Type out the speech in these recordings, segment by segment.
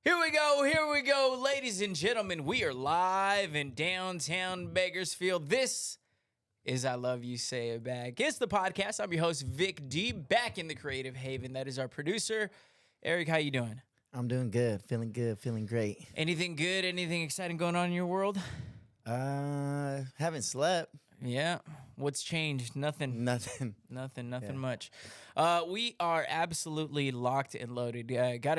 Here we go, ladies and gentlemen. We are live in downtown Bakersfield. This is I Love You, Say It Back. It's the podcast. I'm your host, Vic D, back in the creative haven. That is our producer, Eric. How you doing? I'm doing good, feeling great. Anything good? Anything exciting going on in your world? Haven't slept. Yeah. What's changed? Nothing. Nothing. Nothing Yeah. much. We are absolutely locked and loaded. Got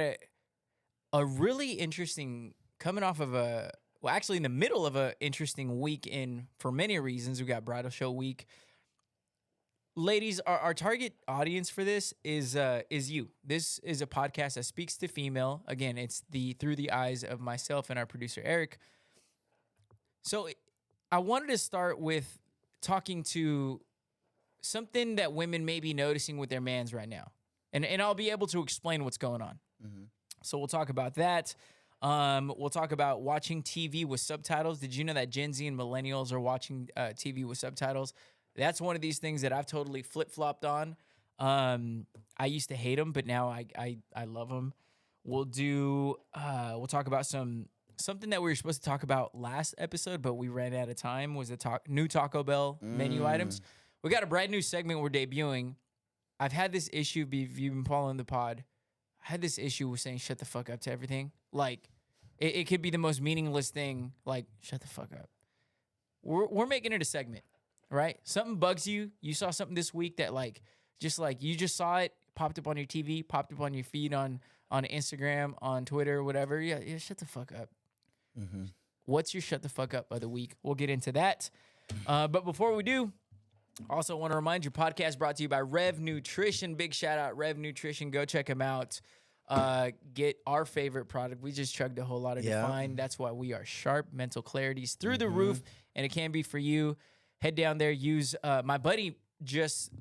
a really interesting, coming off of actually in the middle of a interesting week for many reasons. We got bridal show week. Ladies, our target audience for this is you. This is a podcast that speaks to female. Again, it's through the eyes of myself and our producer Eric. So I wanted to start with talking to something that women may be noticing with their mans right now. And I'll be able to explain what's going on. Mm-hmm. So we'll talk about that. We'll talk about watching TV with subtitles. Did you know that Gen Z and Millennials are watching TV with subtitles? That's one of these things that I've totally flip-flopped on. I used to hate them, but now I love them. We'll talk about something that we were supposed to talk about last episode, but we ran out of time, was the new Taco Bell menu items. We got a brand new segment we're debuting. I've had this issue, if you've been following the pod, I had this issue with saying shut the fuck up to everything. Like, it could be the most meaningless thing, like, shut the fuck up. We're making it a segment, right? Something bugs you. You saw something this week that, you just saw it, popped up on your TV, popped up on your feed on Instagram, on Twitter, whatever. Yeah, shut the fuck up. Mm-hmm. What's your shut the fuck up of the week? We'll get into that. But before we do, also want to remind you, podcast brought to you by Rev Nutrition. Big shout out, Rev Nutrition. Go check them out. Get our favorite product. We just chugged a whole lot of Define. That's why we are sharp. Mental clarity's through the roof, and it can be for you. Head down there. Use my buddy just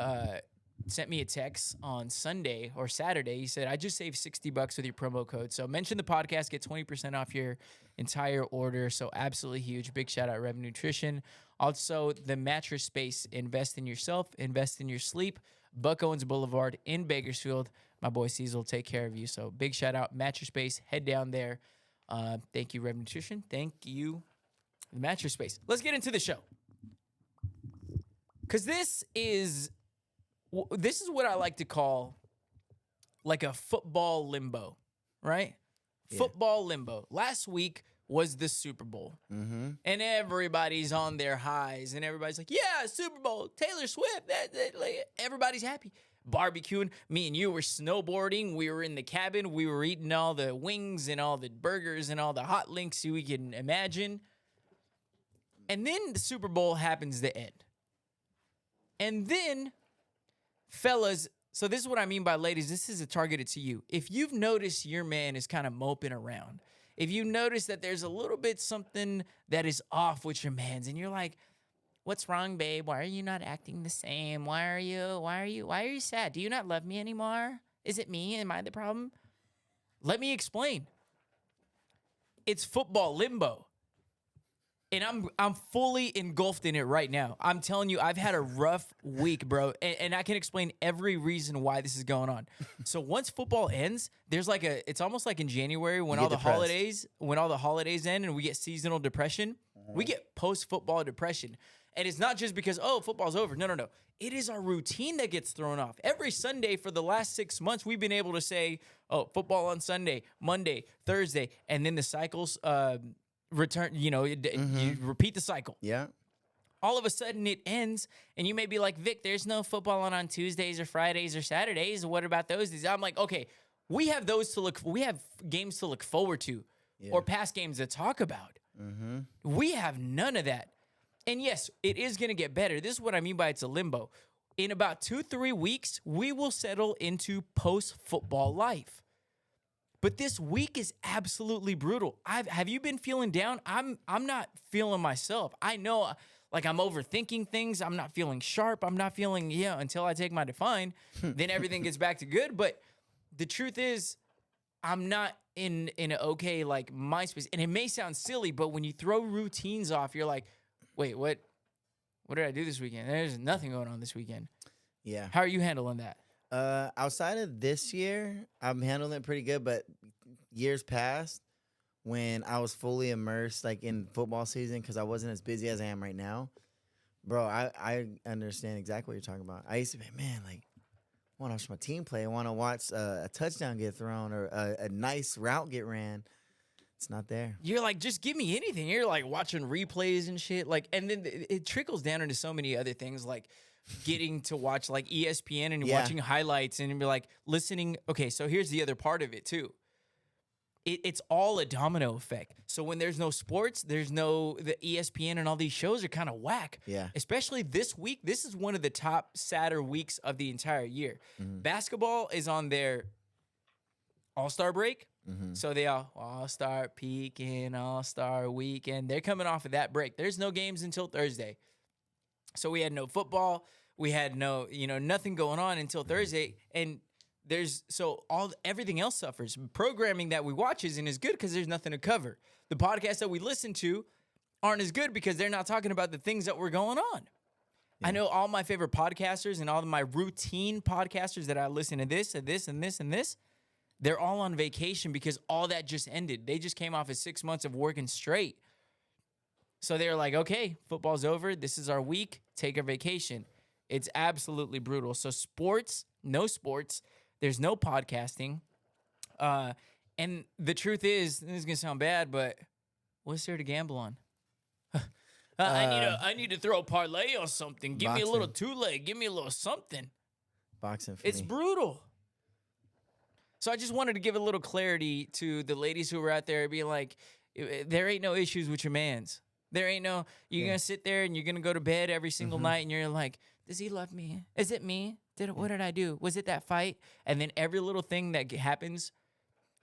sent me a text on Sunday or Saturday. He said, I just saved $60 with your promo code. So mention the podcast, get 20% off your entire order. So absolutely huge. Big shout out, Rev Nutrition. Also, the Mattress Space. Invest in yourself, invest in your sleep. Buck Owens Boulevard in Bakersfield. My boy Cecil will take care of you. So big shout out, Mattress Space. Head down there. Thank you, Rev Nutrition. Thank you, the Mattress Space. Let's get into the show. Because this is what I like to call like a football limbo, right? Yeah. Football limbo. Last week was the Super Bowl. Mm-hmm. And everybody's on their highs. And everybody's like, yeah, Super Bowl, Taylor Swift. Everybody's happy. Barbecuing. Me and you were snowboarding. We were in the cabin. We were eating all the wings and all the burgers and all the hot links we can imagine. And then the Super Bowl happens to end. And then, fellas, so this is what I mean by ladies. This is targeted to you. If you've noticed your man is kind of moping around, if you notice that there's a little bit something that is off with your mans, and you're like, what's wrong, babe? Why are you not acting the same? Why are you sad? Do you not love me anymore? Is it me? Am I the problem? Let me explain. It's football limbo. And I'm fully engulfed in it right now. I'm telling you, I've had a rough week, bro. And I can explain every reason why this is going on. So once football ends, there's it's almost like in January when all the holidays end and we get seasonal depression, we get post-football depression. And it's not just because, football's over. No. It is our routine that gets thrown off. Every Sunday for the last 6 months, we've been able to say, football on Sunday, Monday, Thursday, and then the cycles return, you repeat the cycle. Yeah. All of a sudden it ends and you may be like, Vic, there's no football on Tuesdays or Fridays or Saturdays. What about those days? I'm like, okay, we have games to look forward to or past games to talk about. Mm-hmm. We have none of that. And yes, it is going to get better. This is what I mean by it's a limbo. In about 2-3 weeks, we will settle into post-football life. But this week is absolutely brutal. Have you been feeling down? I'm not feeling myself. I know, I'm overthinking things. I'm not feeling sharp. I'm not feeling, until I take my Define, then everything gets back to good. But the truth is, I'm not in an okay, mind space. And it may sound silly, but when you throw routines off, you're like, wait, what did I do this weekend? There's nothing going on this weekend. Yeah. How are you handling that? Outside of this year, I'm handling it pretty good. But years past, when I was fully immersed, like in football season, because I wasn't as busy as I am right now, bro, I understand exactly what you're talking about. I used to be, man, like, I want to watch my team play. I want to watch a touchdown get thrown or a nice route get ran. It's not there. You're like, just give me anything. You're like watching replays and shit. Like, and then it trickles down into so many other things, like getting to watch like ESPN and Yeah. watching highlights and be like listening. Okay, so here's the other part of it too. It's all a domino effect. So when there's no sports, there's no the ESPN and all these shows are kind of whack. Yeah. Especially this week. This is one of the top sadder weeks of the entire year. Basketball is on their All-Star break. So they all-star peak all-star weekend. They're coming off of that break. There's no games until Thursday. So we had no football. We had no, nothing going on until Thursday. And everything else suffers. Programming that we watch isn't as good because there's nothing to cover. The podcasts that we listen to aren't as good because they're not talking about the things that were going on. Yeah. I know all my favorite podcasters and all of my routine podcasters that I listen to this and this and this and this. They're all on vacation because all that just ended. They just came off of 6 months of working straight. So they're like, okay, football's over. This is our week. Take a vacation. It's absolutely brutal. So no sports. There's no podcasting. And the truth is, this is going to sound bad, but what's there to gamble on? I need to throw a parlay or something. Give me a little two-leg. Give me a little something. Boxing for It's me. brutal. So I just wanted to give a little clarity to the ladies who were out there being like, there ain't no issues with your mans. There ain't no, you're going to sit there and you're going to go to bed every single night and you're like, does he love me? Is it me? What did I do? Was it that fight? And then every little thing that happens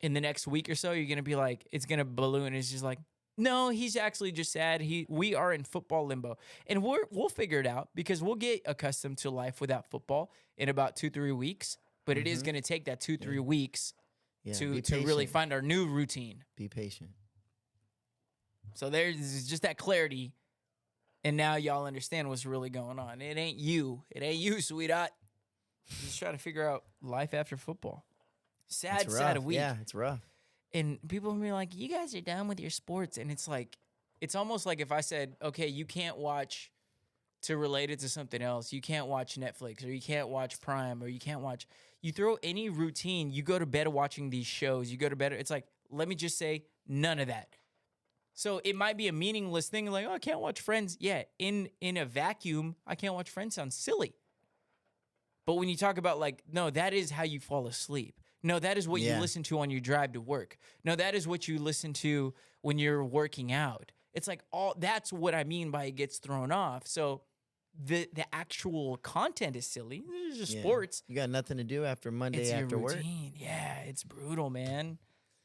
in the next week or so, you're going to be like, it's going to balloon. It's just like, no, he's actually just sad. We are in football limbo. And we'll figure it out because we'll get accustomed to life without football in about 2-3 weeks. But it is going to take that 2-3 weeks to really find our new routine. Be patient. So there's just that clarity. And now y'all understand what's really going on. It ain't you. It ain't you, sweetheart. Just trying to figure out life after football. Sad week. Yeah, it's rough. And people will be like, you guys are done with your sports. And it's like, it's almost like if I said, okay, you can't watch, to relate it to something else, you can't watch Netflix or you can't watch Prime or you throw any routine, you go to bed watching these shows, you go to bed, it's like, let me just say, none of that. So it might be a meaningless thing like, oh, I can't watch Friends. Yeah, in a vacuum, I can't watch Friends sounds silly. But when you talk about like, no, that is how you fall asleep. No, that is what you listen to on your drive to work. No, that is what you listen to when you're working out. It's like that's what I mean by it gets thrown off. So the actual content is silly. It's just sports. You got nothing to do after Monday after work. Yeah, it's brutal, man.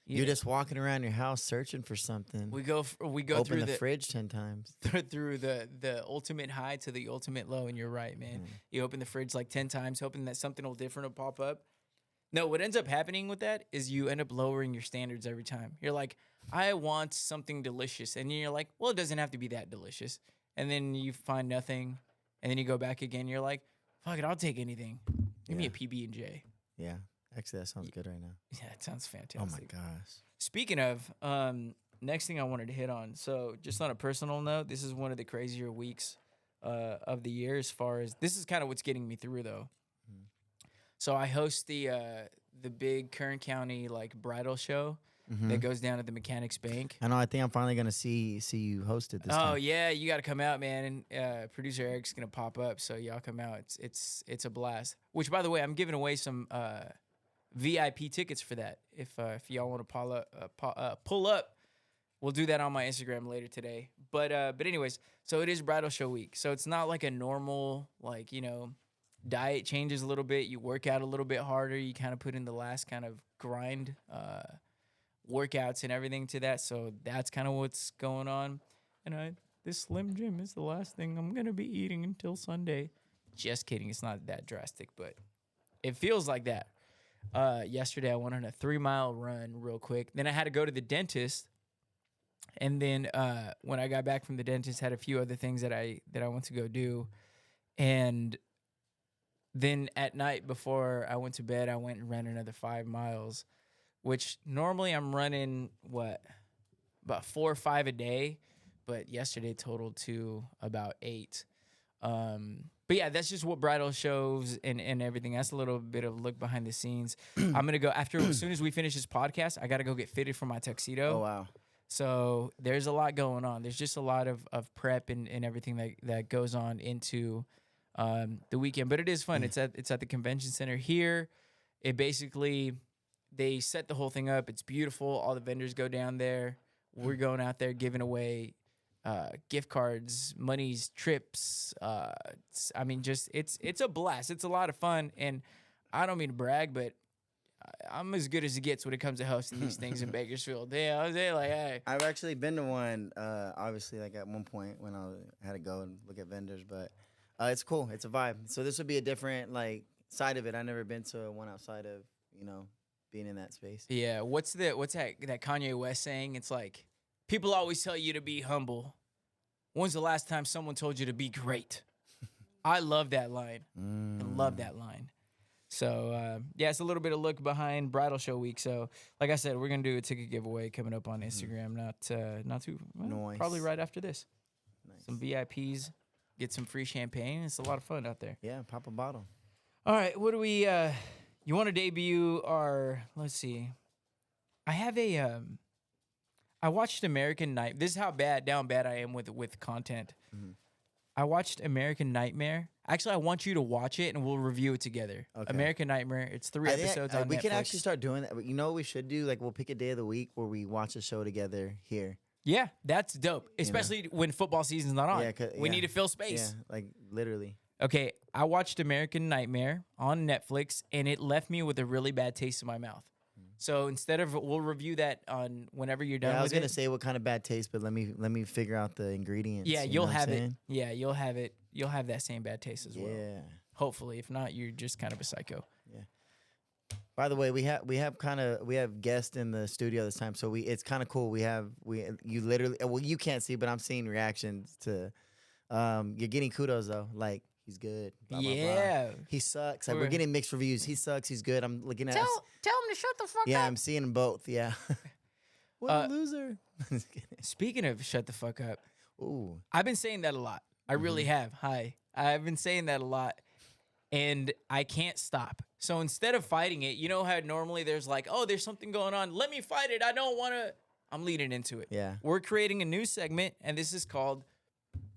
You're just walking around your house searching for something. We go Open through the fridge 10 times. Through the ultimate high to the ultimate low, and you're right, man. You open the fridge like 10 times, hoping that something different will pop up. No, what ends up happening with that is you end up lowering your standards every time. You're like, I want something delicious, and you're like, well, it doesn't have to be that delicious. And then you find nothing, and then you go back again. You're like, fuck it, I'll take anything. Give me a PB&J. Yeah. Actually, that sounds good right now. Yeah, it sounds fantastic. Oh, my gosh. Speaking of, next thing I wanted to hit on. So just on a personal note, this is one of the crazier weeks of the year as far as, this is kind of what's getting me through, though. So I host the big Kern County, like, bridal show that goes down at the Mechanics Bank. I know. I think I'm finally going to see you host it this time. Oh, yeah. You got to come out, man. And producer Eric's going to pop up. So y'all come out. It's a blast. Which, by the way, I'm giving away some VIP tickets for that. If y'all want to pull up, we'll do that on my Instagram later today. But anyways, so it is bridal show week. So it's not like a normal, like, diet changes a little bit. You work out a little bit harder. You kind of put in the last kind of grind workouts and everything to that. So that's kind of what's going on. And this Slim Jim is the last thing I'm going to be eating until Sunday. Just kidding. It's not that drastic, but it feels like that. Yesterday I went on a 3-mile run real quick. Then I had to go to the dentist. And then when I got back from the dentist, had a few other things that I went to go do. And then at night before I went to bed, I went and ran another 5 miles, which normally I'm running about 4 or 5 a day, but yesterday totaled to about 8. But yeah, that's just what bridal shows and everything. That's a little bit of a look behind the scenes. I'm gonna go as soon as we finish this podcast. I gotta go get fitted for my tuxedo. Oh wow. So there's a lot going on. There's just a lot of prep and everything that goes on into the weekend. But it is fun. It's at the convention center here. It basically, they set the whole thing up. It's beautiful. All the vendors go down there. We're going out there giving away gift cards, monies, trips. It's a blast. It's a lot of fun. And I don't mean to brag, but I'm as good as it gets when it comes to hosting these things in Bakersfield. Yeah, I was there like, hey. I've actually been to one, obviously, like at one point when I had to go and look at vendors, but it's cool. It's a vibe. So this would be a different like side of it. I've never been to one outside of, being in that space. Yeah, what's that Kanye West saying? It's like, people always tell you to be humble. When's the last time someone told you to be great? I love that line. I love that line. So, it's a little bit of look behind Bridal Show Week. So, like I said, we're going to do a ticket giveaway coming up on Instagram. Not too, Nice. Probably right after this. Nice. Some VIPs, get some free champagne. It's a lot of fun out there. Yeah, pop a bottle. All right, what do we, you want to debut our, let's see. I have I watched American Night. This is how down bad I am with content. Mm-hmm. I watched American Nightmare. Actually, I want you to watch it and we'll review it together. Okay. American Nightmare. It's 3 episodes on Netflix. We can actually start doing that. You know what we should do? Like, we'll pick a day of the week where we watch a show together here. Yeah, that's dope. Especially when football season's not on. We need to fill space. Yeah, like literally. Okay, I watched American Nightmare on Netflix, and it left me with a really bad taste in my mouth. So instead of, we'll review that on whenever you're done. I was gonna say what kind of bad taste, but let me figure out the ingredients. Yeah, you'll have it. Yeah, you'll have it. You'll have that same bad taste as well. Yeah. Hopefully, if not, you're just kind of a psycho. Yeah. By the way, we have guests in the studio this time, so it's kind of cool. You literally, well, you can't see, but I'm seeing reactions to. You're getting kudos though, like. He's good. Blah, blah, blah. He sucks. Like, we're getting mixed reviews. He sucks. He's good. I'm looking at. Tell him to shut the fuck up. Yeah, I'm seeing them both. Yeah. What a loser. Speaking of shut the fuck up. Ooh. I've been saying that a lot. I really have. Hi. I've been saying that a lot, and I can't stop. So instead of fighting it, you know how normally there's like, oh, there's something going on. Let me fight it. I don't want to. I'm leading into it. Yeah. We're creating a new segment, and this is called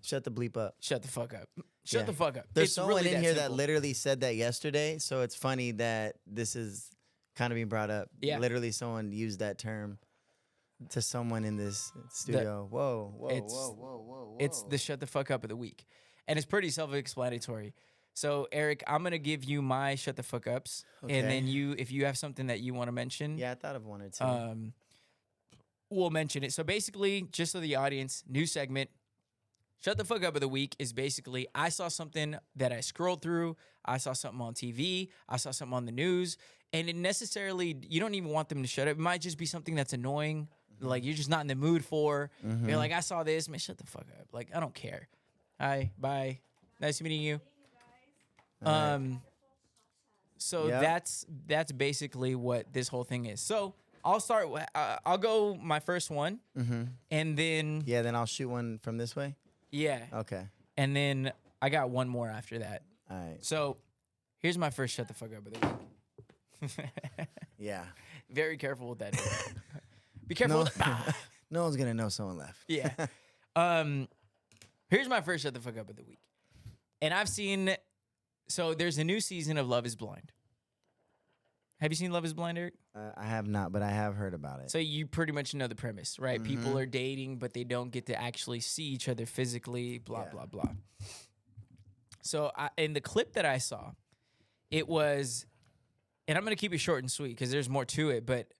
Shut the bleep up. Shut the fuck up. Shut the fuck up. There's someone in here that literally said that yesterday, so it's funny that this is kind of being brought up. Yeah. Literally someone used that term to someone in this studio. Whoa. It's the shut the fuck up of the week. And it's pretty self-explanatory. So, Eric, I'm going to give you my shut the fuck ups. Okay. And then if you have something that you want to mention. Yeah, I thought of one or two. We'll mention it. So basically, just so the audience, new segment. Shut the fuck up of the week is basically, I saw something that I scrolled through. I saw something on TV. I saw something on the news. And it necessarily, you don't even want them to shut up. It might just be something that's annoying. Like, you're just not in the mood for. You're like, I saw this. Man, shut the fuck up. Like, I don't care. Hi, bye. Nice meeting you. So that's basically what this whole thing is. So I'll start. I'll go my first one. And then. Yeah, then I'll shoot one from this way. Yeah. Okay. And then I got one more after that. All right. So here's my first shut the fuck up of the week. Yeah. Very careful with that. Be careful. No one's gonna know someone left. Yeah. Here's my first shut the fuck up of the week. And I've seen. So there's a new season of Love Is Blind. Have you seen Love Is Blind, Eric? I have not, but I have heard about it. So you pretty much know the premise, right? People are dating, but they don't get to actually see each other physically, blah, blah, blah. So in the clip that I saw, it was, and I'm going to keep it short and sweet because there's more to it, but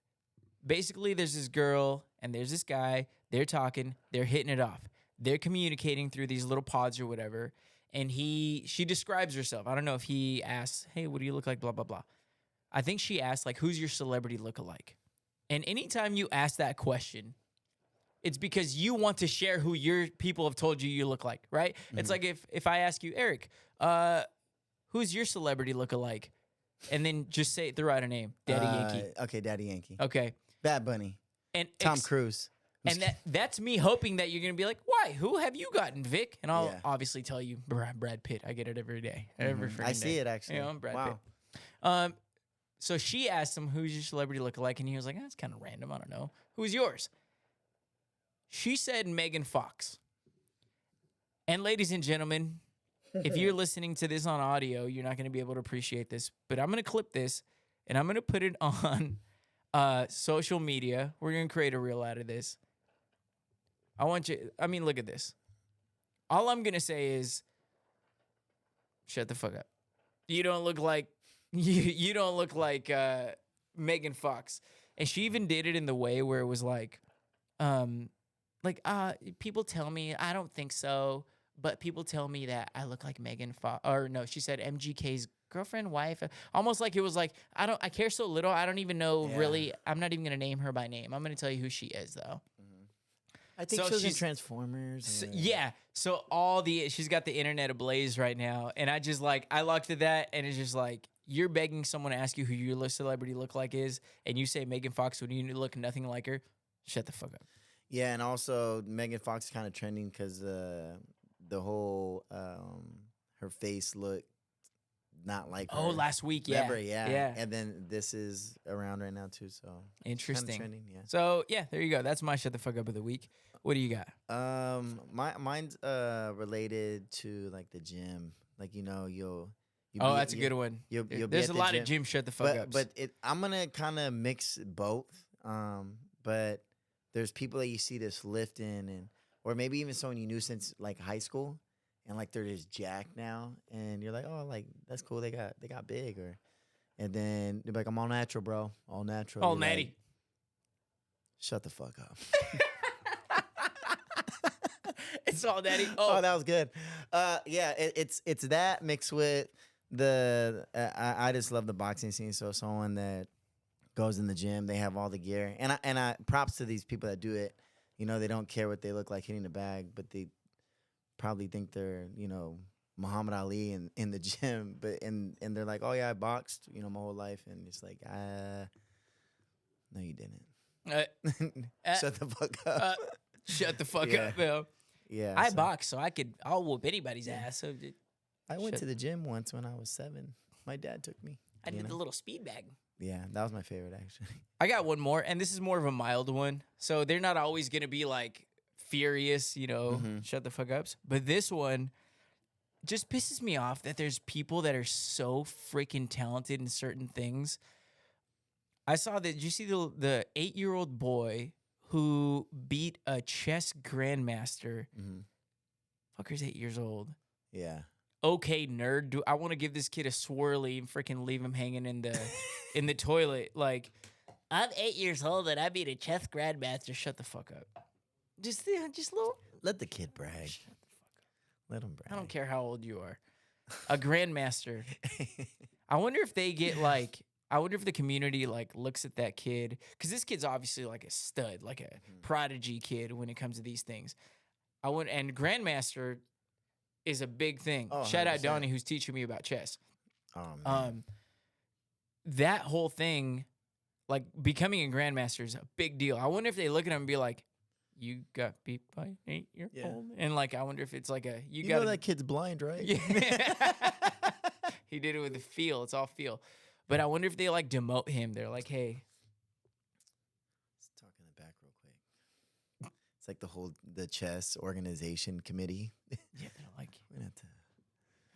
basically there's this girl and there's this guy. They're talking. They're hitting it off. They're communicating through these little pods or whatever, and she describes herself. I don't know if he asks, hey, what do you look like, blah, blah, blah. I think she asked, like, who's your celebrity lookalike? And anytime you ask that question, it's because you want to share who your people have told you look like, right? It's like if I ask you, Eric, who's your celebrity lookalike? And then just throw out a name. Daddy Yankee. Okay, Daddy Yankee. Okay. Bad Bunny. And Tom Cruise. And that's me hoping that you're going to be like, why? Who have you gotten, Vic? And I'll obviously tell you Brad Pitt. I get it every day. Every freaking day. I see it, actually. You know, Brad Pitt. So she asked him, who's your celebrity lookalike? And he was like, that's kind of random. I don't know. Who's yours? She said Megan Fox. And ladies and gentlemen, if you're listening to this on audio, you're not going to be able to appreciate this. But I'm going to clip this, and I'm going to put it on social media. We're going to create a reel out of this. Look at this. All I'm going to say is, shut the fuck up. You don't look like, you don't look like Megan Fox. And she even did it in the way where it was like, people tell me, I don't think so, but people tell me that I look like Megan Fox. Or no, she said MGK's girlfriend, wife. Almost like it was like, I care so little, I don't even know really. I'm not even going to name her by name. I'm going to tell you who she is, though. I think she was in Transformers. So she's got the internet ablaze right now. And I looked at that and it's just like, you're begging someone to ask you who your celebrity lookalike is. And you say Megan Fox when you look nothing like her. Shut the fuck up. Yeah. And also Megan Fox is kind of trending because the whole, her face looked not like her. Oh, last week. Yeah. Remember, yeah. And then this is around right now too. So interesting. Trending, yeah. So yeah, there you go. That's my shut the fuck up of the week. What do you got? Mine's related to like the gym. Like you'll that's a good one. There's a lot of gym shut the fuck ups. But I'm gonna kind of mix both. But there's people that you see this lifting or maybe even someone you knew since like high school. And like they're just jacked now, and you're like, oh, like that's cool. They got big, and then they're like, I'm all natural, bro, all natural. All natty. Like, shut the fuck up. It's all natty. Oh, that was good. It's that mixed with the. I just love the boxing scene. So someone that goes in the gym, they have all the gear, and I props to these people that do it. They don't care what they look like hitting the bag, but they probably think they're, Muhammad Ali in the gym, and they're like, oh yeah, I boxed, my whole life, and it's like, no, you didn't. Shut the fuck up. Shut the fuck up, Bill. Yeah, I box, so I'll whoop anybody's ass. So I went to the gym once when I was 7. My dad took me. I did the little speed bag. Yeah, that was my favorite actually. I got one more, and this is more of a mild one. So they're not always gonna be like furious, shut the fuck ups. But this one just pisses me off that there's people that are so freaking talented in certain things. I saw that. Did you see the 8-year-old boy who beat a chess grandmaster? Fucker's 8 years old. Yeah. Okay, nerd. I want to give this kid a swirly and freaking leave him hanging in the in the toilet. Like, I'm 8 years old and I beat a chess grandmaster. Shut the fuck up. Just little. Let the kid brag. Shut the fuck up. Let him brag. I don't care how old you are. A grandmaster. I wonder if they get like. I wonder if the community like looks at that kid, because this kid's obviously like a stud, like a prodigy kid when it comes to these things. And grandmaster is a big thing. Oh, shout out 100%. Donnie, who's teaching me about chess. Oh man. That whole thing, like becoming a grandmaster, is a big deal. I wonder if they look at him and be like, "You got beat by 8-year-old," and like I wonder if it's like you got know that kid's blind, right? Yeah. He did it with the feel. It's all feel. But I wonder if they like demote him. They're like, "Hey, let's talk in the back real quick." It's like the chess organization committee. Yeah, they're like, we're gonna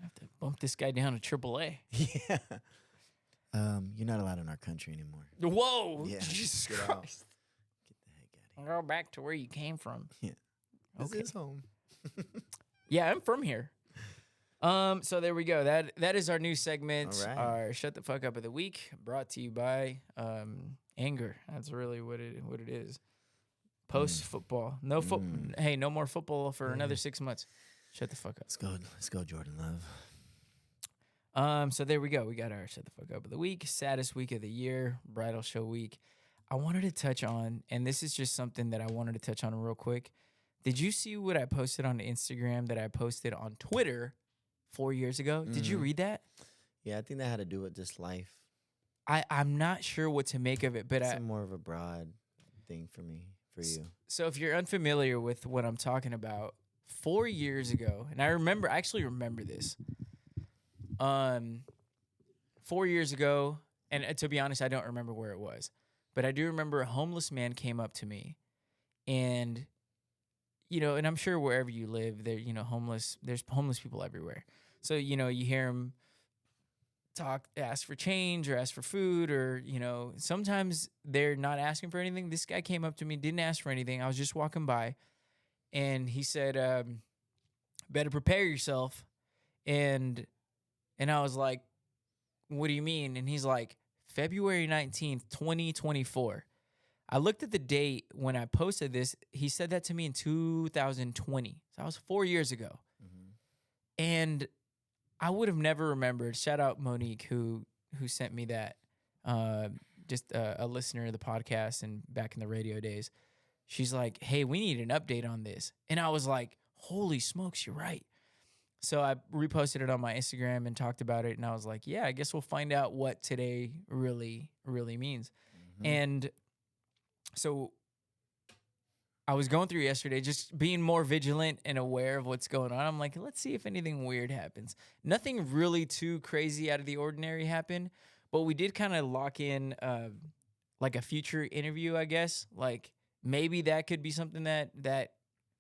have to bump this guy down to AAA. Yeah. You're not allowed in our country anymore. Whoa! Yeah, Jesus get Christ! out. Get the heck out of here. Go back to where you came from. Yeah. This Okay. is home. Yeah, I'm from here. So there we go. That is our new segment. All right. Our Shut the Fuck Up of the Week, brought to you by Anger. That's really what it is. Post football. No Hey, no more football for another 6 months. Shut the fuck up. Let's go, Jordan Love. So there we go. We got our Shut the Fuck Up of the Week, saddest week of the year, bridal show week. I wanted to touch on, and this is just something that I wanted to touch on real quick. Did you see what I posted on Instagram that I posted on Twitter 4 years ago. Did you Mhm. read that? Yeah, I think that had to do with just life. I'm not sure what to make of it, but It's more of a broad thing for me, for you. so if you're unfamiliar with what I'm talking about, 4 years ago, and I actually remember this. 4 years ago, and to be honest, I don't remember where it was, but I do remember a homeless man came up to me, and and I'm sure wherever you live, there's homeless people everywhere. So you hear him ask for change or ask for food, or sometimes they're not asking for anything. This guy came up to me, didn't ask for anything. I was just walking by, and he said, "Better prepare yourself." And I was like, "What do you mean?" And he's like, "February 19th, 2024. I looked at the date when I posted this. He said that to me in 2020. So that was 4 years ago. Mhm. And I would have never remembered. Shout out Monique who sent me that. Just a listener of the podcast and back in the radio days. She's like, "Hey, we need an update on this." And I was like, "Holy smokes, you're right." So I reposted it on my Instagram and talked about it. And I was like, "Yeah, I guess we'll find out what today really, really means." Mhm. And so I was going through yesterday, just being more vigilant and aware of what's going on. I'm like, let's see if anything weird happens. Nothing really too crazy out of the ordinary happened, but we did kind of lock in like a future interview, I guess. Like maybe that could be something that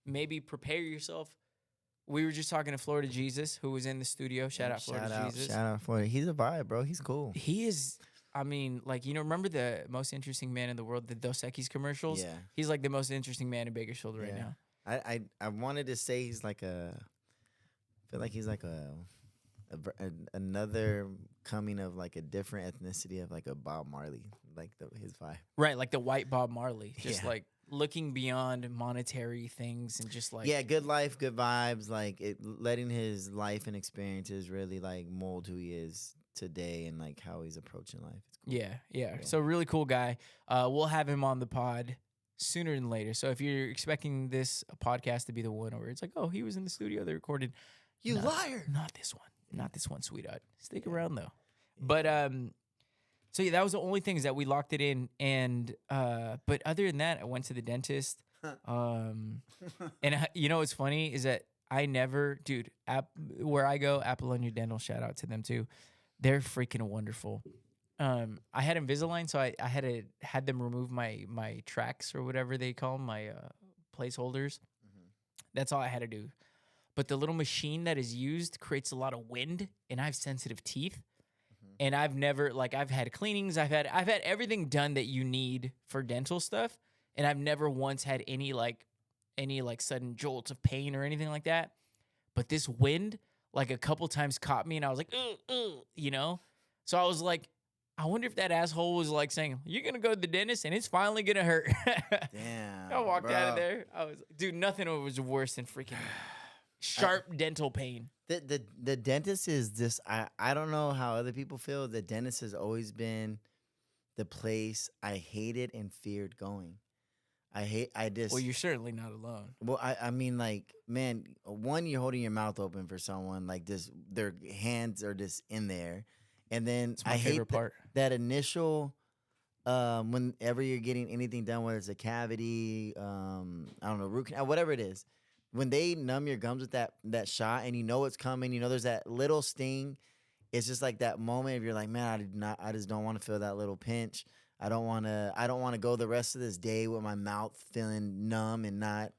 maybe prepare yourself. We were just talking to Florida Jesus, who was in the studio. Shout out Florida Jesus. Shout out Florida. He's a vibe, bro. He's cool. He is. I mean, like, remember the most interesting man in the world, the Dos Equis commercials? Yeah. He's like the most interesting man in Bakersfield right Yeah. now. I wanted to say he's like I feel like he's like another coming of like a different ethnicity of like a Bob Marley, like his vibe. Right, like the white Bob Marley. Just Yeah. like looking beyond monetary things and just like. Yeah, good life, good vibes, like letting his life and experiences really like mold who he is today and like how he's approaching life. It's cool. Yeah. So really cool guy. We'll have him on the pod sooner than later. So if you're expecting this podcast to be the one where it's like, oh, he was in the studio, they recorded. You liar. Not this one. Not this one, sweetheart. Stick around though. But so yeah, that was the only things that we locked it in. And but other than that, I went to the dentist. And what's funny is that I never, dude, where I go, Apollonia Dental, shout out to them too. They're freaking wonderful. I had Invisalign, so I had them remove my tracks or whatever they call them, my placeholders. Mhm. That's all I had to do. But the little machine that is used creates a lot of wind, and I have sensitive teeth. Mhm. And I've never I've had cleanings, I've had everything done that you need for dental stuff, and I've never once had any sudden jolts of pain or anything like that. But this wind, like a couple times caught me, and I was like, So I was like, I wonder if that asshole was like saying, "You're gonna go to the dentist, and it's finally gonna hurt." Damn. I walked out of bro. there. I was, dude, nothing was worse than freaking sharp dental pain. The dentist is this. I don't know how other people feel. The dentist has always been the place I hated and feared going. Well, you're certainly not alone. Well, I mean, like, man, one, you're holding your mouth open for someone like this. Their hands are just in there, and then It's my I favorite hate part. that initial. Whenever you're getting anything done, whether it's a cavity, I don't know, root canal, whatever it is, when they numb your gums with that shot, and you know it's coming, there's that little sting. It's just like that moment of you're like, man, I just don't want to feel that little pinch. I don't want to go the rest of this day with my mouth feeling numb and not.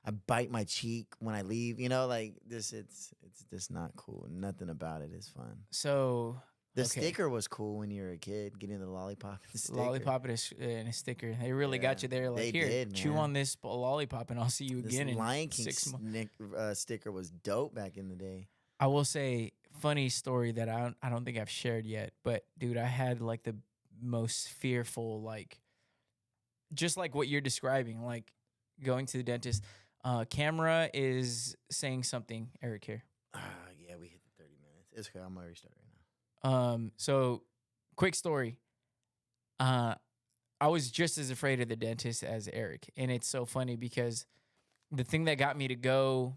I bite my cheek when I leave. Like this. It's just not cool. Nothing about it is fun. So The okay. sticker was cool when you were a kid, getting the lollipop and the sticker. Lollipop and a sticker. They really got you there. Like, they here, did, chew man. on this lollipop, and I'll see you This again in Lion King 6 months. sticker was dope back in the day. I will say, funny story that I don't think I've shared yet. But dude, I had like the most fearful, like, just like what you're describing, like going to the dentist. Camera is saying something. Eric here. Yeah, we hit the 30 minutes. It's okay. I'm already starting right now. So quick story. I was just as afraid of the dentist as Eric. And it's so funny because the thing that got me to go,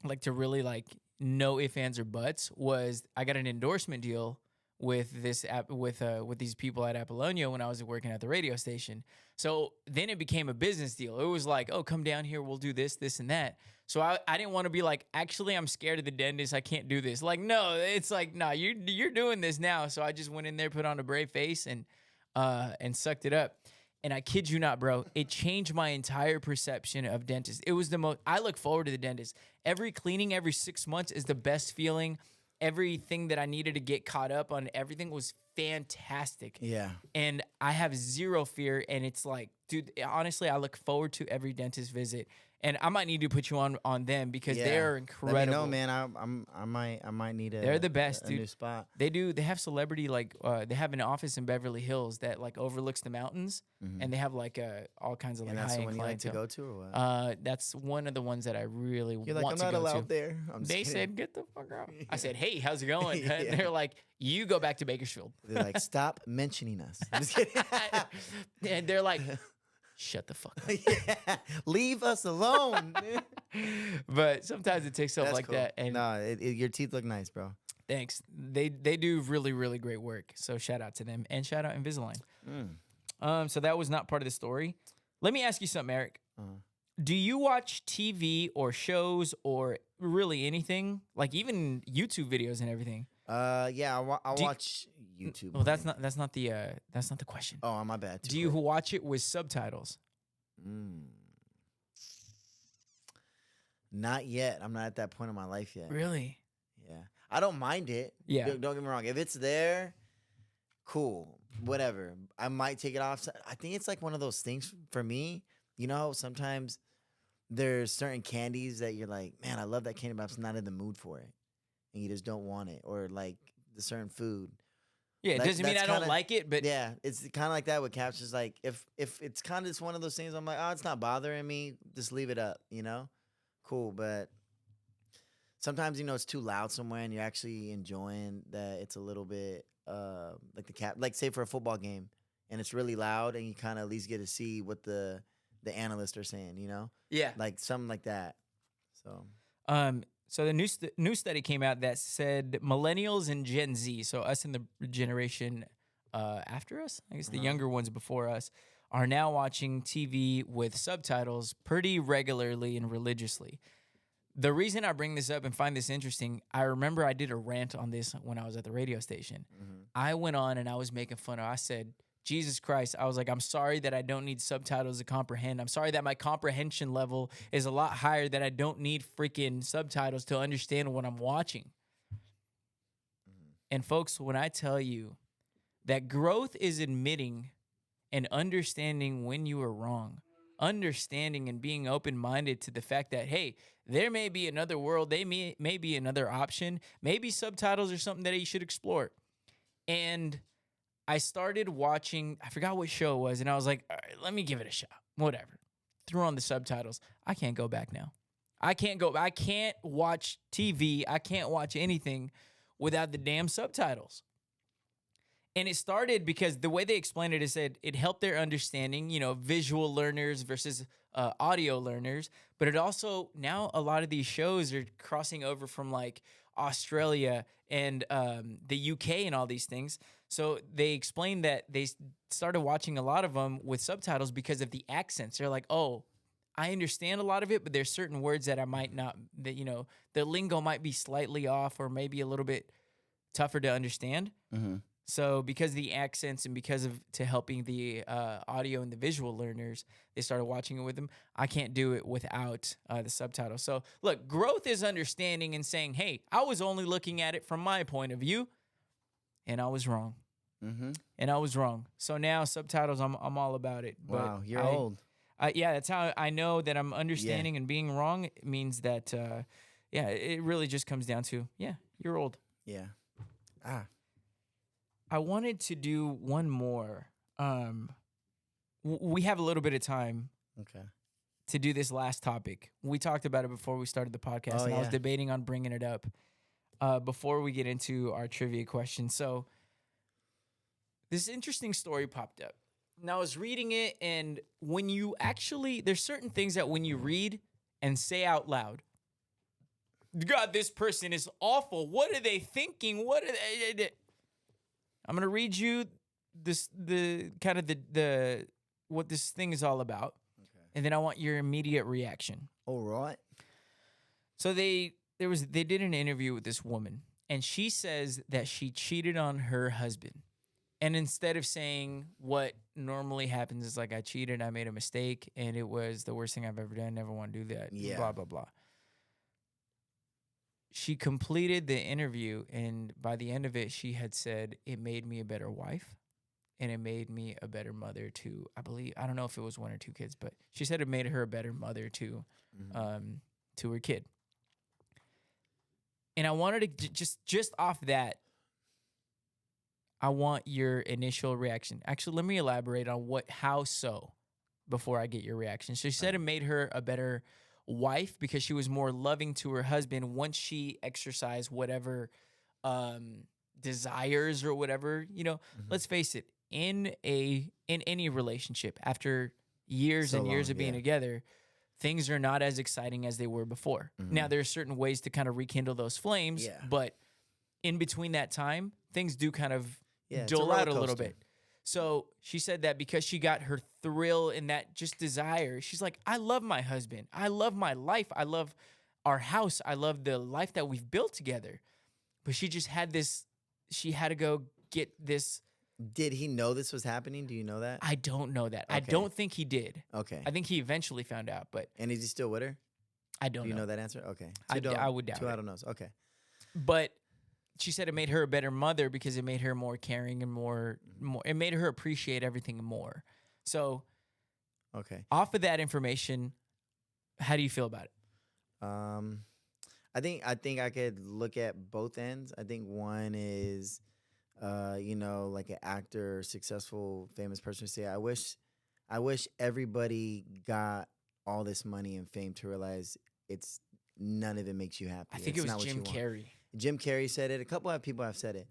like, to really like no ifs, ands, or buts was I got an endorsement deal with this app with these people at Apollonia when I was working at the radio station. So then it became a business deal. It was like, oh, come down here, we'll do this, this, and that. So I didn't want to be like, actually, I'm scared of the dentist. I can't do this. Like, no, it's like, no, you're doing this now. So I just went in there, put on a brave face, and sucked it up. And I kid you not, bro, it changed my entire perception of dentists. It was the most, I look forward to the dentist. Every cleaning every 6 months is the best feeling. Everything that I needed to get caught up on, everything was fantastic. Yeah. And I have zero fear. And it's like, dude, honestly, I look forward to every dentist visit. And I might need to put you on them because they're incredible. Let me know, man. I might need They're the best, dude. New spot. They have celebrity, like they have an office in Beverly Hills that like overlooks the mountains, and they have like all kinds of like high-end one you like to clientele. go to or what? That's one of the ones that I really You're like, want I'm to not go allowed to. there. I'm just They kidding. said, get the fuck out. I said, hey, how's it going? And they're like, you go back to Bakersfield. They're like, stop mentioning us. I'm just kidding. And they're like, shut the fuck up. Yeah. Leave us alone. But sometimes it takes stuff That's like cool. that. And no, your teeth look nice, bro. thanks. They do really, really great work. So shout out to them and shout out Invisalign. So that was not part of the story. Let me ask you something, Eric. Do you watch TV or shows or really anything? Like even YouTube videos and everything? Yeah, I watch YouTube. Well, that's not the question. Oh, my bad. Do you watch it with subtitles? Not yet. I'm not at that point in my life yet. Really? Yeah. I don't mind it. Yeah. Don't get me wrong. If it's there, cool. Whatever. I might take it off. I think it's like one of those things for me. You know, sometimes there's certain candies that you're like, man, I love that candy, but I'm just not in the mood for it. And you just don't want it. Or like the certain food. Yeah, it doesn't mean I don't like it, but yeah, it's kind of like that with captions. Like if it's kind of just one of those things, I'm like, oh, it's not bothering me. Just leave it up, you know? Cool, but sometimes, you know, it's too loud somewhere and you're actually enjoying that it's a little bit like say for a football game and it's really loud and you kind of at least get to see what the analysts are saying, you know? yeah. Like something like that. So the new study came out that said Millennials and Gen Z, so us in the generation after us, I guess the younger ones before us, are now watching TV with subtitles pretty regularly and religiously. The reason I bring this up and find this interesting, I remember I did a rant on this when I was at the radio station. I went on and I was making fun of, I said, Jesus Christ, I was like, I'm sorry that I don't need subtitles to comprehend. I'm sorry that my comprehension level is a lot higher, that I don't need freaking subtitles to understand what I'm watching. And folks, when I tell you that growth is admitting and understanding when you are wrong, understanding and being open-minded to the fact that, hey, there may be another world, there may be another option, maybe subtitles are something that you should explore. And I started watching, I forgot what show it was, and I was like, all right, let me give it a shot. Whatever. Threw on the subtitles. I can't go back now. I can't watch TV. I can't watch anything without the damn subtitles. And it started because the way they explained it, it said it helped their understanding, you know, visual learners versus audio learners. But it also, now a lot of these shows are crossing over from like Australia and the UK and all these things. So they explained that they started watching a lot of them with subtitles because of the accents. They're like, oh, I understand a lot of it, but there's certain words that I might not, that, you know, the lingo might be slightly off or maybe a little bit tougher to understand. So because of the accents and because of helping the audio and the visual learners, they started watching it with them. I can't do it without the subtitles. So look, growth is understanding and saying, hey, I was only looking at it from my point of view, and I was wrong. And I was wrong. So now subtitles, I'm all about it. Wow, but you're old. Yeah, that's how I know that I'm understanding and being wrong. It means that, it really just comes down to, you're old. Yeah. I wanted to do one more. We have a little bit of time to do this last topic. We talked about it before we started the podcast, and I was debating on bringing it up before we get into our trivia question. So this interesting story popped up. And I was reading it, and when you actually, there's certain things that when you read and say out loud, God, this person is awful. What are they thinking? What are they? I'm gonna read you the what this thing is all about, and then I want your immediate reaction. All right. So they did an interview with this woman, and she says that she cheated on her husband. And instead of saying what normally happens is like, I cheated, I made a mistake, and it was the worst thing I've ever done, never want to do that, blah, blah, blah. She completed the interview, and by the end of it, she had said, it made me a better wife, and it made me a better mother to, I don't know if it was 1 or 2 kids, but she said it made her a better mother to her kid. And I wanted to just off that, I want your initial reaction. Actually, let me elaborate on how so before I get your reaction. So she said it made her a better wife because she was more loving to her husband once she exercised whatever desires or whatever, let's face it, in any relationship, after years and years of being together, things are not as exciting as they were before. Now, there are certain ways to kind of rekindle those flames, but in between that time, things do kind of dull out a little bit. So she said that because she got her thrill in that just desire, she's like, I love my husband. I love my life. I love our house. I love the life that we've built together. But she just had this, she had to go get this. Did he know this was happening? Do you know that? I don't know that. Okay. I don't think he did. Okay. I think he eventually found out, but. And is he still with her? I don't know. Do you know that answer? Okay. I would doubt it. 2 out of knows. Okay. But she said it made her a better mother because it made her more caring and more. It made her appreciate everything more. So, okay. Off of that information, how do you feel about it? I think I could look at both ends. I think one is, like an actor, successful, famous person would say, I wish everybody got all this money and fame to realize it's none of it makes you happy. I think it was Jim Carrey. Jim Carrey said it. A couple of people have said it.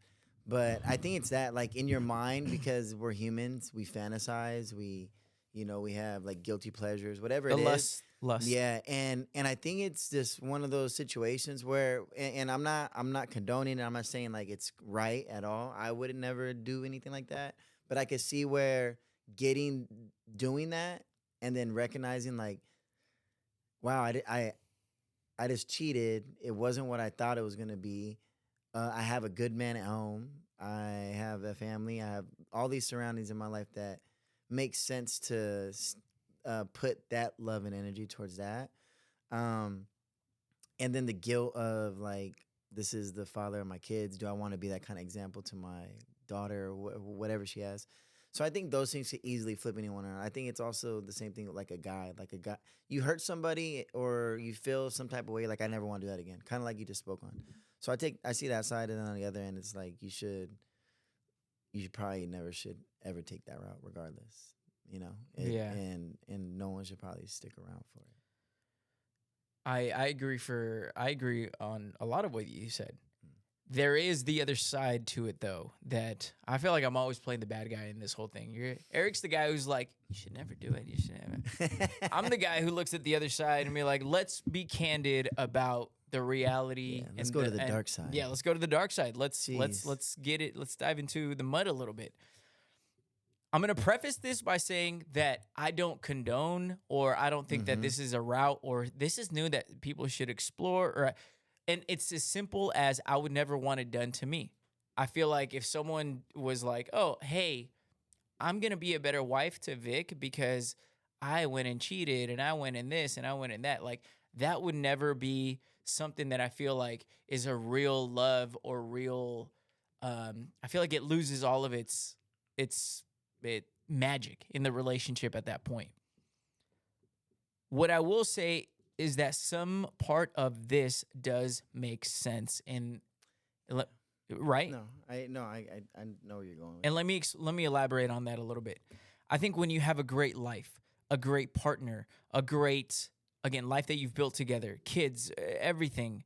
But I think it's that, like, in your mind, because we're humans, we fantasize, we have, like, guilty pleasures, whatever it is. Lust. Yeah, and I think it's just one of those situations where, and I'm not condoning it. I'm not saying, like, it's right at all. I would never do anything like that. But I could see where doing that and then recognizing, like, wow, I just cheated. It wasn't what I thought it was going to be. I have a good man at home. I have a family. I have all these surroundings in my life that make sense to put that love and energy towards that. And then the guilt of, like, this is the father of my kids. Do I want to be that kind of example to my daughter or whatever she has? So I think those things could easily flip anyone around. I think it's also the same thing with, like, a guy. You hurt somebody or you feel some type of way, like, I never want to do that again. Kind of like you just spoke on. So I see that side, and then on the other end, it's like you probably never should ever take that route, regardless. And no one should probably stick around for it. I agree on a lot of what you said. There is the other side to it, though, that I feel like I'm always playing the bad guy in this whole thing. Eric's the guy who's like, you should never do it. You should never. I'm the guy who looks at the other side and be like, let's be candid about the reality. Yeah, let's go to the dark side. Yeah, let's go to the dark side. Let's get it. Let's dive into the mud a little bit. I'm going to preface this by saying that I don't condone, or I don't think that this is a route, or this is new that people should explore, and it's as simple as I would never want it done to me. I feel like if someone was like, oh, hey, I'm going to be a better wife to Vic because I went and cheated and I went in this and I went in that, like, that would never be something that I feel like is a real love or real, I feel like it loses all of its magic in the relationship at that point. What I will say is that some part of this does make sense, right? No, I know where you're going with. And let me elaborate on that a little bit. I think when you have a great life, a great partner, a great, again, life that you've built together, kids, everything,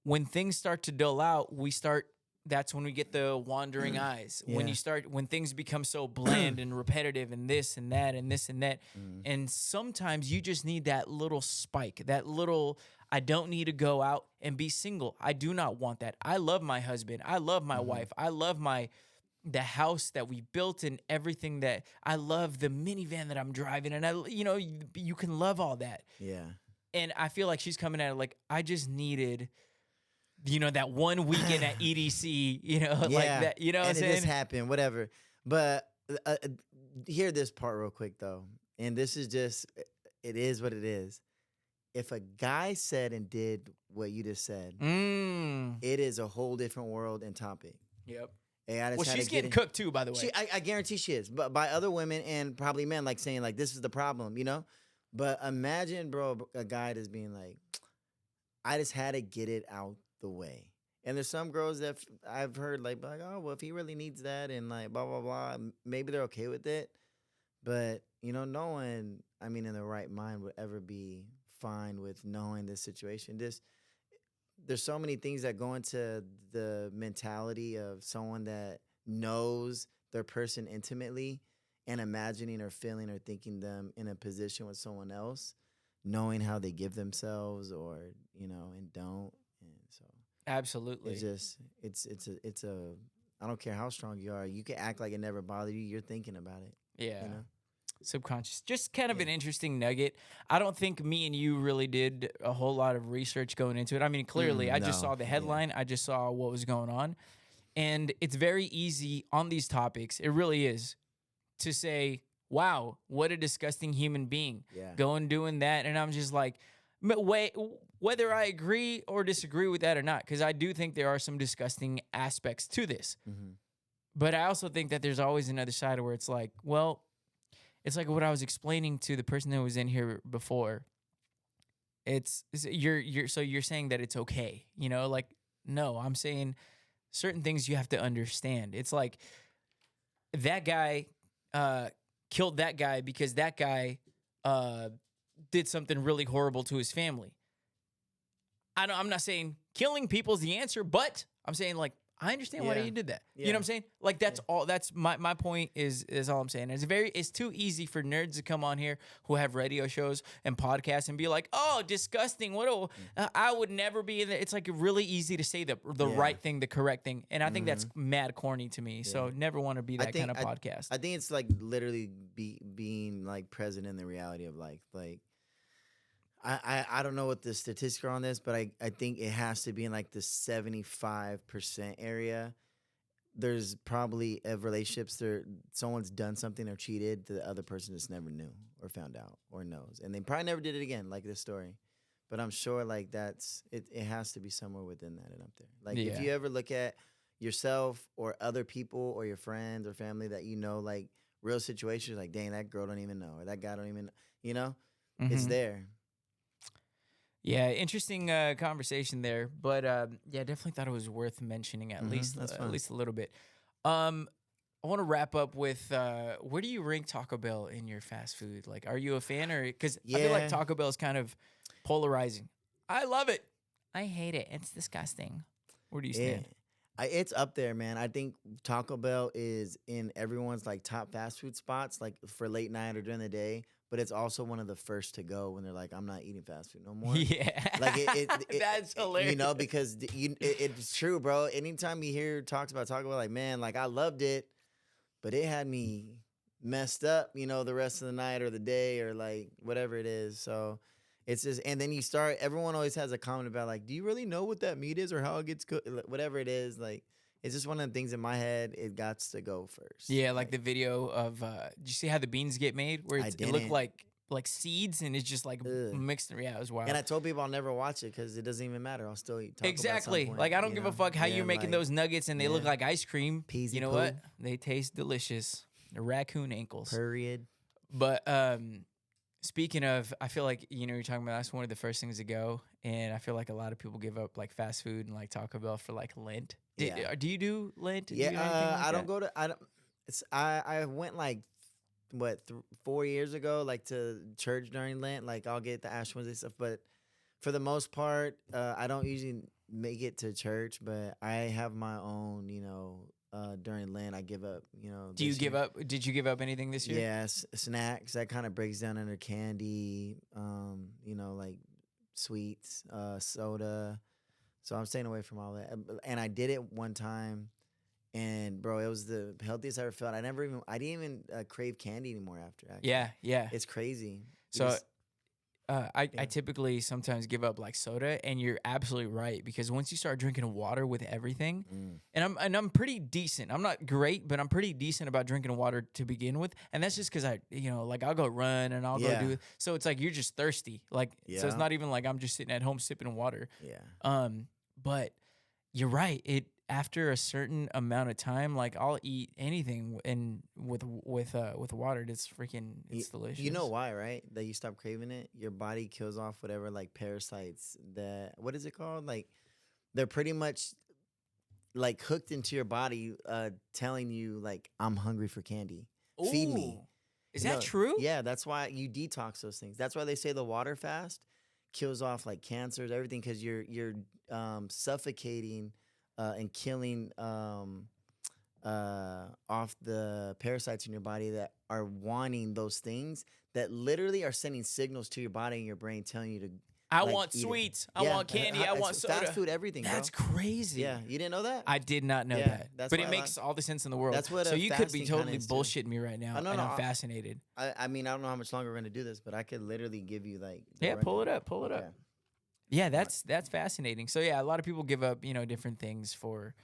when things start to dull out, we start that's when we get the wandering eyes. When Yeah. when things become so bland and repetitive and this and that and this and that. And sometimes you just need that little spike, that little, I don't need to go out and be single. I do not want that. I love my husband. I love my wife. I love the house that we built and everything that I love, the minivan that I'm driving. And you can love all that. Yeah. And I feel like she's coming at it like, I just needed, that one weekend at EDC, like that, what I'm and saying? it just happened, whatever. But hear this part real quick, though. And this is just, it is what it is. If a guy said and did what you just said, it is a whole different world and topic. Yep. Hey, I just Well, had she's to getting cooked too, by the way. I guarantee she is, but by other women and probably men, like saying like, this is the problem, But imagine, bro, a guy that's being like, I just had to get it out the way. And there's some girls that I've heard like, oh, well, if he really needs that and like blah, blah, blah, maybe they're okay with it. But, no one, in their right mind would ever be fine with knowing this situation. There's so many things that go into the mentality of someone that knows their person intimately and imagining or feeling or thinking them in a position with someone else, knowing how they give themselves or, and don't. And so Absolutely. it's just, it's a, I don't care how strong you are. You can act like it never bothered you. You're thinking about it. Yeah. Subconscious. Just kind of an interesting nugget. I don't think me and you really did a whole lot of research going into it. Clearly, I just no. saw the headline. I just saw what was going on. And it's very easy on these topics. It really is to say, wow, what a disgusting human being. Yeah. Going doing that. And I'm just like, wait, whether I agree or disagree with that or not, because I do think there are some disgusting aspects to this. But I also think that there's always another side where it's like, well, it's like what I was explaining to the person that was in here before. You're saying that it's okay, like, no, I'm saying certain things you have to understand. It's like that guy killed that guy because that guy did something really horrible to his family. I'm not saying killing people's the answer, but I'm saying like, I understand why you did that. You know what I'm saying? Like that's all. That's my point is all I'm saying. It's too easy for nerds to come on here who have radio shows and podcasts and be like, oh, disgusting. I would never be in there. It's like really easy to say the right thing, the correct thing, and I think that's mad corny to me. So never want to be that kind of podcast. I think it's like literally being like present in the reality of life. Like I don't know what the statistics are on this, but I think it has to be in like the 75% area. There's probably relationships someone's done something or cheated, the other person just never knew or found out or knows. And they probably never did it again, like this story. But I'm sure like it has to be somewhere within that and up there. Like if you ever look at yourself or other people or your friends or family that like real situations, like, dang, that girl don't even know or that guy don't even know, it's there. Yeah, interesting conversation there, but definitely thought it was worth mentioning at least a little bit. I want to wrap up with where do you rank Taco Bell in your fast food? Like, are you a fan or because I feel like Taco Bell is kind of polarizing. I love it. I hate it. It's disgusting. Where do you stand? It's up there, man. I think Taco Bell is in everyone's like top fast food spots, like for late night or during the day. But it's also one of the first to go when they're like, I'm not eating fast food no more. Yeah. Like that's hilarious. Because it's true, bro. Anytime you hear talks about Taco Bell, like, man, like I loved it, but it had me messed up, the rest of the night or the day or like whatever it is. So it's just, and then everyone always has a comment about like, do you really know what that meat is or how it gets cooked? Whatever it is, like, it's just one of the things in my head. It got to go first. Yeah, like the video of, did you see how the beans get made? Where it looked like seeds and it's just like mixed. Yeah, it was wild. And I told people I'll never watch it because it doesn't even matter. I'll still eat Taco Bell at some exactly. point, Like I don't give a fuck how you're making those nuggets and they look like ice cream. Peasy you know poo. what? They taste delicious. The raccoon ankles. Period. But speaking of, I feel like, you're talking about that's one of the first things to go. And I feel like a lot of people give up like fast food and like Taco Bell for like Lent. Do you do Lent? I don't go to. I went like 4 years ago, like to church during Lent. Like I'll get the Ash Wednesday stuff, but for the most part, I don't usually make it to church, but I have my own, during Lent, I give up, Do you this give year. up? Did you give up anything this year? Yes, snacks that kind of breaks down under candy, like sweets, soda. So I'm staying away from all that. And I did it one time, and bro, it was the healthiest I ever felt. I didn't even crave candy anymore after. Actually, Yeah, yeah. it's crazy. You So just- I Yeah. typically sometimes give up like soda, and you're absolutely right because once you start drinking water with everything, Mm. and I'm pretty decent. I'm not great, but I'm pretty decent about drinking water to begin with, and that's just because like I'll go run and I'll go Yeah. do it. So it's like you're just thirsty, like so it's Yeah. not even like I'm just sitting at home sipping water. Yeah. But you're right. It after a certain amount of time, like I'll eat anything and with water. It's delicious. You know why, right? That you stop craving it. Your body kills off whatever like parasites that what is it called? Like they're pretty much like hooked into your body, telling you like I'm hungry for candy. Feed me. Ooh. Is that true? Yeah, that's why you detox those things. That's why they say the water fast kills off like cancers, everything, because you're suffocating and killing off the parasites in your body that are wanting those things that literally are sending signals to your body and your brain telling you to. I like, want eat it. sweets. I Yeah, want candy. I it's want soda. fast food, everything. That's bro. crazy. Yeah, you didn't know that? I did not know Yeah, that. that's But why it I makes all the sense in the world. That's what so you could be fasting kinda totally is too. bullshitting me right now. No, and no, I'm fascinated. I mean, I don't know how much longer we're gonna do this, but I could literally give you like. Yeah, pull it up. Pull it up. Yeah, that's fascinating. So yeah, a lot of people give up, different things for,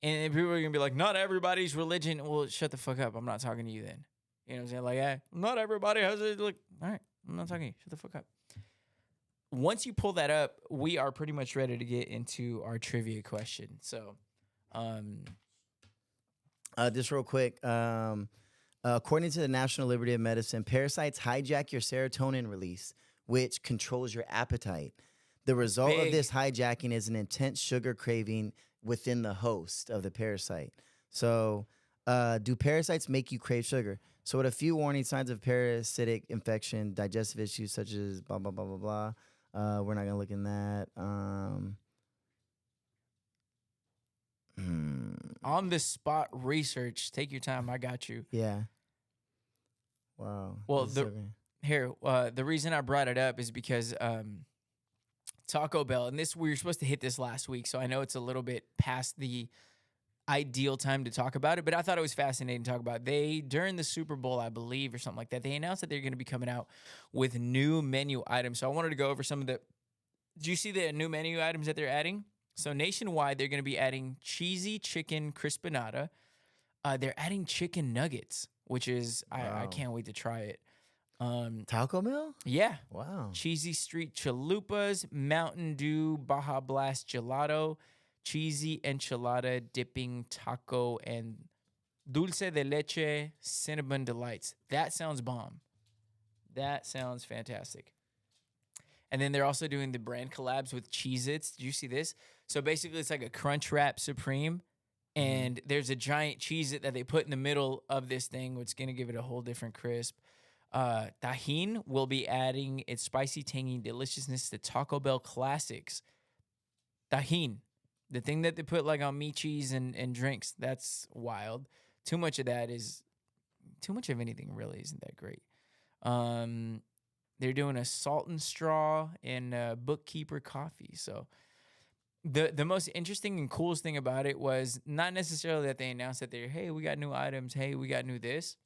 and people are gonna be like, not everybody's religion. Well, shut the fuck up. I'm not talking to you then. You know what I'm saying? Like, not everybody has it. Like, all right, I'm not talking to you. Shut the fuck up. Once you pull that up, we are pretty much ready to get into our trivia question. So, just real quick. According to the National Liberty of Medicine, parasites hijack your serotonin release, which controls your appetite. The result of this hijacking is an intense sugar craving within the host of the parasite. So, do parasites make you crave sugar? So, with a few warning signs of parasitic infection, digestive issues such as blah, blah, blah, blah, blah. We're not going to look in that. On the spot research. Take your time. I got you. Yeah. Wow. Well, This is so great. the reason I brought it up is because Taco Bell, and we were supposed to hit this last week, so I know it's a little bit past the ideal time to talk about it, but I thought it was fascinating to talk about. During the Super Bowl, I believe, or something like that, they announced that they're going to be coming out with new menu items. So I wanted to go over some of the. Do you see the new menu items that they're adding? So nationwide, they're going to be adding cheesy chicken crispinata. They're adding chicken nuggets, which is I Wow. can't wait to try it. Taco Bell? Yeah. Wow. Cheesy Street Chalupas, Mountain Dew, Baja Blast Gelato, Cheesy Enchilada Dipping Taco, and Dulce de Leche Cinnamon Delights. That sounds bomb. That sounds fantastic. And then they're also doing the brand collabs with Cheez-Its. Did you see this? So basically, it's like a Crunch Wrap Supreme, and there's a giant Cheez-It that they put in the middle of this thing, which is going to give it a whole different crisp. Tajín will be adding its spicy, tangy deliciousness to Taco Bell classics. Tajín, the thing that they put like on meat, cheese, and drinks, that's wild. Too much of anything really isn't that great. They're doing a salt and straw and bookkeeper coffee. So the most interesting and coolest thing about it was not necessarily that they announced that hey, we got new items. Hey, we got new this.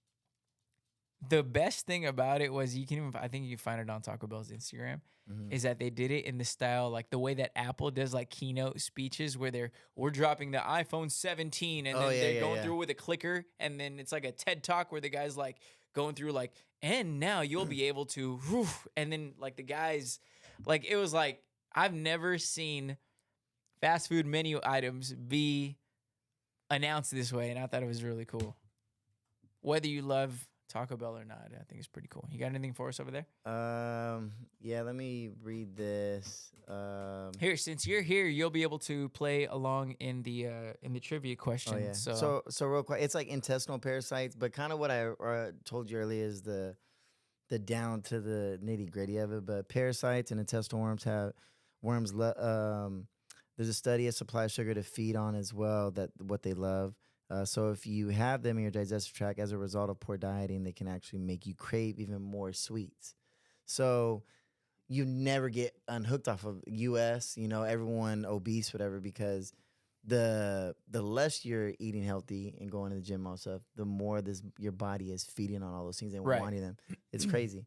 The best thing about it was I think you can find it on Taco Bell's Instagram, is that they did it in the style, like the way that Apple does like keynote speeches where we're dropping the iPhone 17 and then they're going through with a clicker, and then it's like a TED Talk where the guy's like going through like, and now you'll be able to, and then like the guys, like it was like, I've never seen fast food menu items be announced this way, and I thought it was really cool. Whether you love Taco Bell or not, I think it's pretty cool. You got anything for us over there? Yeah, let me read this. Here, since you're here, you'll be able to play along in the trivia question. Oh, yeah. So real quick, it's like intestinal parasites, but kind of what I told you earlier is the down to the nitty gritty of it. But parasites and intestinal worms There's a study of supply of sugar to feed on as well, that what they love. So if you have them in your digestive tract as a result of poor dieting, they can actually make you crave even more sweets. So you never get unhooked off of US, everyone obese, whatever, because the less you're eating healthy and going to the gym and all stuff, the more your body is feeding on all those things and wanting them. It's crazy.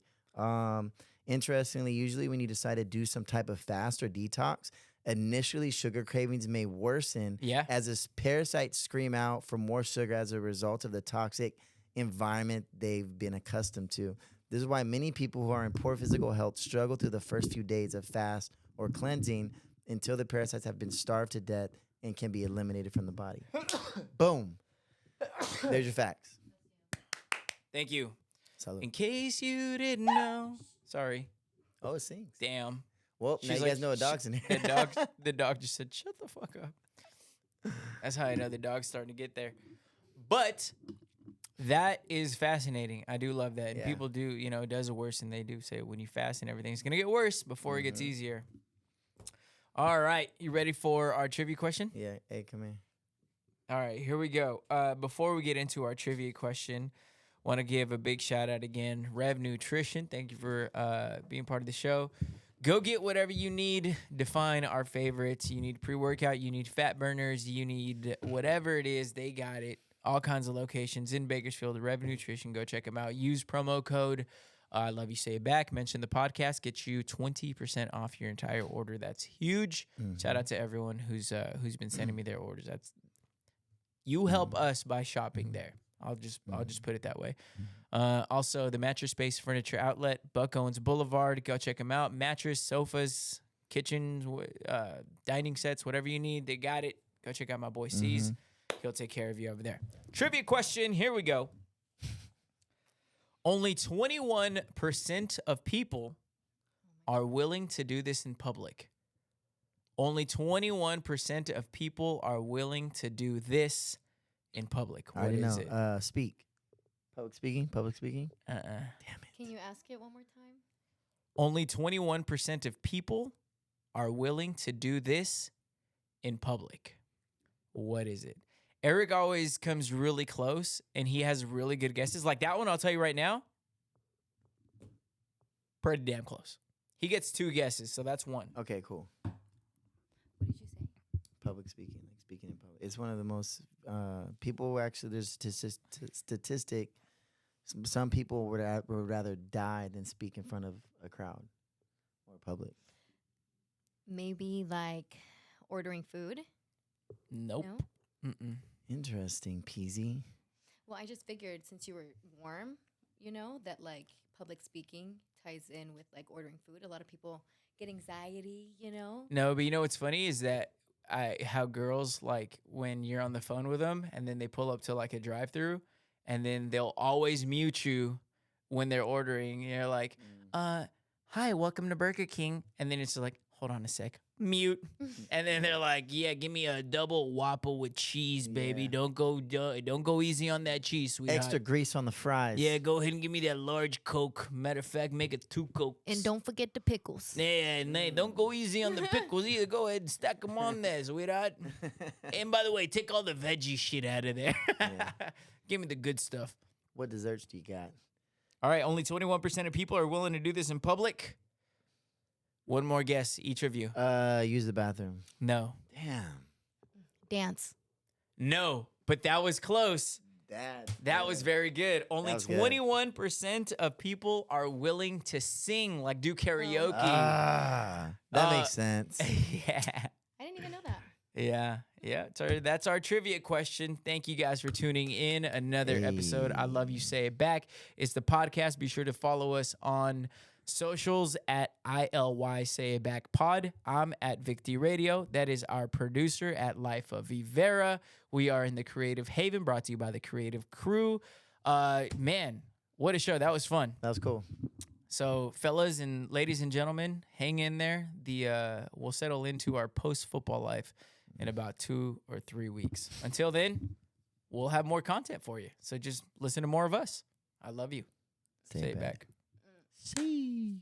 Interestingly, usually when you decide to do some type of fast or detox, initially sugar cravings may worsen as this parasites scream out for more sugar as a result of the toxic environment they've been accustomed to. This is why many people who are in poor physical health struggle through the first few days of fast or cleansing until the parasites have been starved to death and can be eliminated from the body. Boom. There's your facts. Thank you. Salud. In case you didn't know. Sorry. Oh, it sings. Damn. Well, now you guys know a dog's in here. The dog just said, shut the fuck up. That's how I know the dog's starting to get there. But that is fascinating. I do love that. And people do, it does worsen. They do say when you fast and everything's going to get worse before it gets easier. All right. You ready for our trivia question? Yeah. Hey, come here. All right. Here we go. Before we get into our trivia question, want to give a big shout out again, Rev Nutrition. Thank you for being part of the show. Go get whatever you need. Define our favorites. You need pre-workout. You need fat burners. You need whatever it is. They got it. All kinds of locations in Bakersfield. Rev Nutrition. Go check them out. Use promo code I love you, say it back. Mention the podcast. Get you 20% off your entire order. That's huge. Shout out to everyone who's been sending me their orders. You help us by shopping there. I'll just put it that way. Also, the Mattress Space Furniture Outlet, Buck Owens Boulevard. Go check them out. Mattress, sofas, kitchens, dining sets, whatever you need, they got it. Go check out my boy C's. He'll take care of you over there. Trivia question. Here we go. Only 21% of people are willing to do this in public. Only 21% of people are willing to do this in public. What is it? Speak. Public speaking? Damn it. Can you ask it one more time? Only 21% of people are willing to do this in public. What is it? Eric always comes really close, and he has really good guesses. Like that one, I'll tell you right now, pretty damn close. He gets 2 guesses, so that's 1. Okay, cool. What did you say? Public speaking, like speaking in public. It's one of the most people actually. There's statistic. Some people would rather die than speak in front of a crowd or public. Maybe like ordering food? Nope. No? Interesting, Peasy. Well, I just figured since you were warm, that like public speaking ties in with like ordering food. A lot of people get anxiety, No, but you know what's funny is that how girls, like when you're on the phone with them and then they pull up to like a drive-through and then they'll always mute you when they're ordering. You're like, hi, welcome to Burger King. And then it's like, hold on a sec. Mute. And then they're like, yeah, give me a double Whopper with cheese, baby. Yeah. Don't go easy on that cheese, sweetheart. Extra grease on the fries. Yeah, go ahead and give me that large Coke. Matter of fact, make it 2 Cokes. And don't forget the pickles. Yeah, don't go easy on the pickles either. Go ahead and stack them on there, sweetheart. And by the way, take all the veggie shit out of there. Give me the good stuff. What desserts do you got? All right, only 21% of people are willing to do this in public. One more guess, each of you. Use the bathroom. No. Damn. Dance. No, but that was close. That was very good. Only 21% of people are willing to sing, like do karaoke. That makes sense. Yeah. I didn't even know that. Yeah. So that's our trivia question. Thank you guys for tuning in. Another episode. I Love You, Say It Back. It's the podcast. Be sure to follow us on socials at ILY Say It Back Pod. I'm at Victy Radio. That is our producer at Life of Vivera. We are in the Creative Haven, brought to you by the Creative Crew. Man, what a show. That was fun. That was cool. So, fellas and ladies and gentlemen, hang in there. We'll settle into our post-football life in about 2 or 3 weeks. Until then, we'll have more content for you. So just listen to more of us. I love you. Say it back. See.